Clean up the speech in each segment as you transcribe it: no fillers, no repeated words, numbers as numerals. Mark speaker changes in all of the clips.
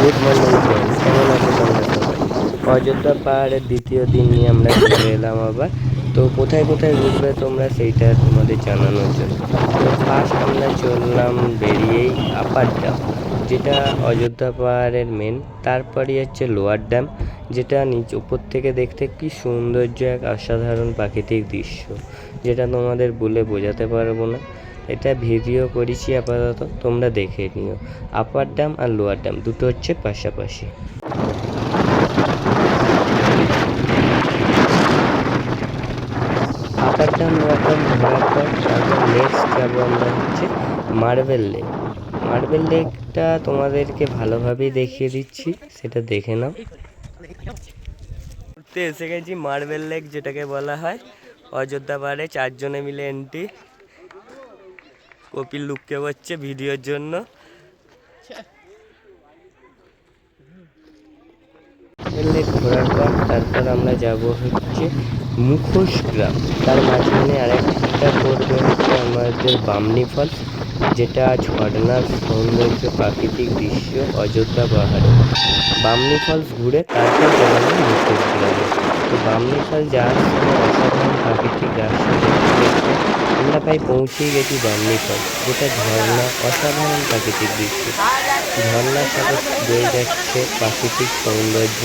Speaker 1: Good morning friends, কেমন আছো তোমরা সবাই? অযোধ্যা পাহাড়ের দ্বিতীয় দিন নিয়ে আমরা ঘুরে এলাম আবার। তো কোথায় কোথায় ঘুরবে তোমরা সেইটা তোমাদের জানানোর জন্য। তো ফার্স্ট আমরা চললাম বেরিয়েই আপার ড্যাম, যেটা অযোধ্যা পাহাড়ের মেন। তারপরই হচ্ছে লোয়ার ড্যাম, যেটা উপর থেকে দেখতে কি সৌন্দর্য, এক অসাধারণ প্রাকৃতিক দৃশ্য, যেটা তোমাদের বলে বোঝাতে পারবো না। এটা ভিডিও করেছি, আপাতত তোমরা দেখে নিও। আপার ড্যাম আর লোয়ার ড্যাম দুটো হচ্ছে পাশাপাশি। আপার ড্যাম লোয়ার ড্যাম ঘোরার পর তারপর নেক্সট যাবো আমরা হচ্ছে মার্বেল লেক। মার্বেল লেকটা তোমাদেরকে ভালোভাবেই দেখিয়ে দিচ্ছি, সেটা দেখে নাও। ঘুরতে এসে গেছি মার্বেল লেক, যেটাকে বলা হয় অযোধ্যা পাহাড়ে 4 জনে মিলে এন্ট্রি। কপিল লুককে হচ্ছে ভিডিওর জন্য। লেক ঘোরার পর তারপর আমরা যাব হচ্ছে মুখোশ গ্রাম। তার মাঝখানে আরেকটা পড়বে হচ্ছে আমাদের বামনি ফলস, যেটা ঝর্ণার সৌন্দর্য, প্রাকৃতিক দৃশ্য অযোধ্যা পাহাড়ে। বামনি ফলস ঘুরে তারপর যাবো মুখোশ গ্রামে। তো বামনি ফলস যাওয়ার সময় অসাধারণ প্রাকৃতিক দৃশ্য দেখতে দেখতে আমরা প্রায় পৌঁছেই গেছি বামনি ফলস, যেটা ঝর্ণা, অসাধারণ প্রাকৃতিক দৃশ্য। ঝর্ণার সাথে বয়ে যাচ্ছে প্রাকৃতিক সৌন্দর্য,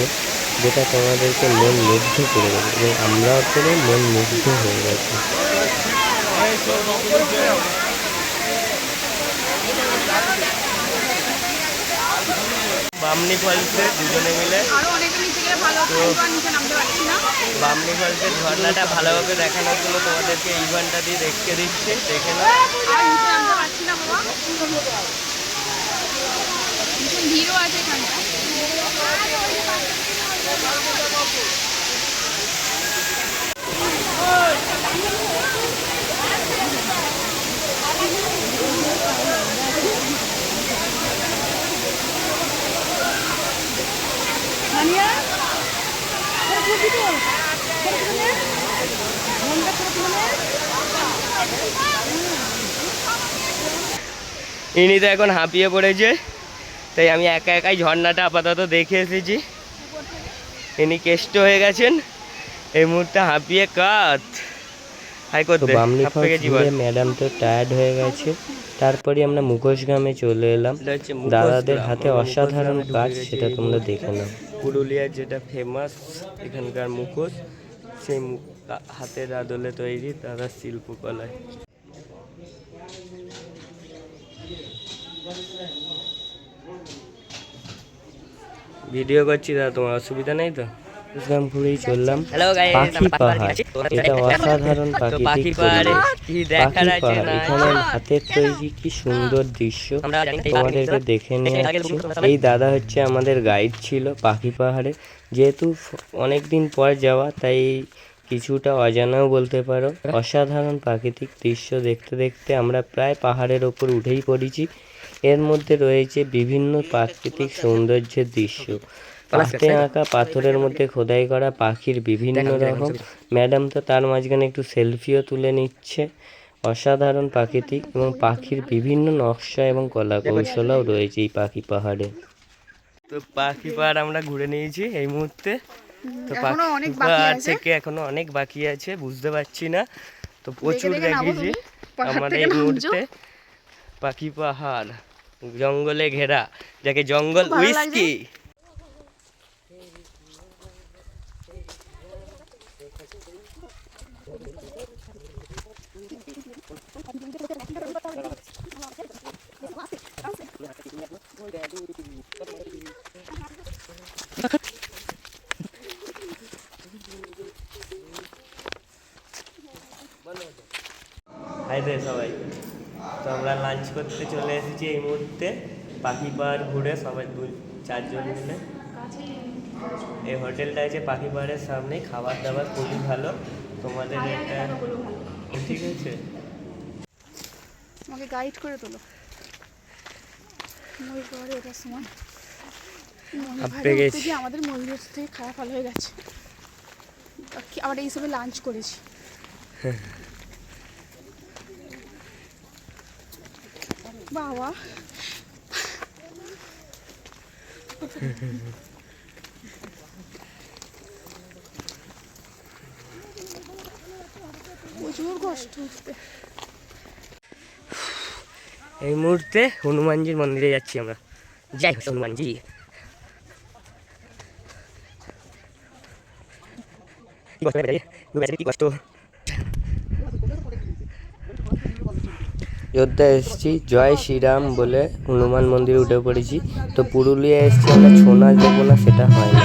Speaker 1: যেটা তোমাদেরকে মন মুগ্ধ করে দেবে, এবং আমরাও করে মন মুগ্ধ হয়ে গেছি। বামনি ফলসে দুজনে মিলে, তো বামনি ফলসের ঝর্ণাটা ভালোভাবে দেখানোর জন্য তোমাদেরকে এই ঘন্টা দিয়ে দেখতে দিচ্ছে, দেখে নাও।
Speaker 2: ভিড়ও আছে এখানটা।
Speaker 1: ইনি তো এখন হাঁপিয়ে পড়েছে, তাই আমি একা একাই ঝর্ণাটা আপাতত দেখে এসেছি। ইনি কেষ্ট হয়ে গেছেন, এই মুহূর্তে হাঁপিয়ে কাত। বামনি ফলস ঘুরে ম্যাডাম তো টায়ার্ড হয়ে গেছে। তারপরে আমরা মুখোশ গ্রামে চলে এলাম। দাদাদের হাতে অসাধারণ কাজ, সেটা তোমরা দেখে নাও। পুরুলিয়ার যেটা ফেমাস এখানকার মুখোশ, সেই হাতের আদলে তৈরি দাদার শিল্পকলায়। ভিডিও করছি দাদা, তোমার অসুবিধা নেই তো? ঘুরেই চললাম পাখি পাহাড়, এটা অসাধারণ প্রাকৃতিক পরিবেশ। পাখি পাহাড়, এখানে হাতের তৈরি কি সুন্দর দৃশ্য তোমাদেরকে দেখে নিয়ে যাচ্ছি। এই দাদা হচ্ছে আমাদের গাইড ছিল পাখি পাহাড়ে। যেহেতু অনেক দিন পর যাওয়া, তাই কিছুটা অজানাও বলতে পারো। অসাধারণ প্রাকৃতিক দৃশ্য দেখতে দেখতে আমরা প্রায় পাহাড়ের ওপর উঠেই পড়েছি। এর মধ্যে রয়েছে বিভিন্ন প্রাকৃতিক সৌন্দর্যের দৃশ্য, পাথরে আঁকা, পাথরের মধ্যে খোদাই করা পাখির বিভিন্ন রকম। ম্যাডাম তো তার মাঝখানে একটু সেলফিও তুলে নিচ্ছে। অসাধারণ প্রাকৃতিক এবং পাখির বিভিন্ন নকশা এবং কলা কৌশলও রয়েছে এই পাখি পাহাড়ে। তো পাখি পাহাড় আমরা ঘুরে নিয়েছি এই মুহূর্তে। তো পাখি পাহাড় থেকে এখনো অনেক বাকি আছে, বুঝতে পারছি না। তো প্রচুর দেখিয়েছি আমরা এই মুহূর্তে। পাখি পাহাড় জঙ্গলে ঘেরা, যাকে জঙ্গল উইস্কি। হাই রে সবাই, তো আমরা লাঞ্চ করতে চলে এসেছি এই মুহূর্তে। পাখি পাহাড় ঘুরে সবাই 2-4 জন মিলে। এই হোটেলটা আছে পাখি পাহাড়ের সামনে, খাবার দাবার খুবই ভালো। তোমাদের এটা ঠিক আছে,
Speaker 2: আমাকে গাইড করে তোলো। ময়ূর পাহাড়ে ওঠার সময় আমাদের ময়ূরের থেকে খাওয়া ভালো হয়ে গেছে। আবার এই হিসেবে লাঞ্চ করেছি। বাবা প্রচুর কষ্ট উঠতে।
Speaker 1: এই মুহূর্তে হনুমানজির মন্দিরে যাচ্ছি আমরা। যাই হোক হনুমানজি। কি কষ্ট। অযোধ্যা এসেছি, জয় শ্রীরাম বলে হনুমান মন্দিরে উঠে পড়েছি। তো পুরুলিয়া এসেছি আমরা, ছৌ নাচ দেখবো না সেটা হয় না।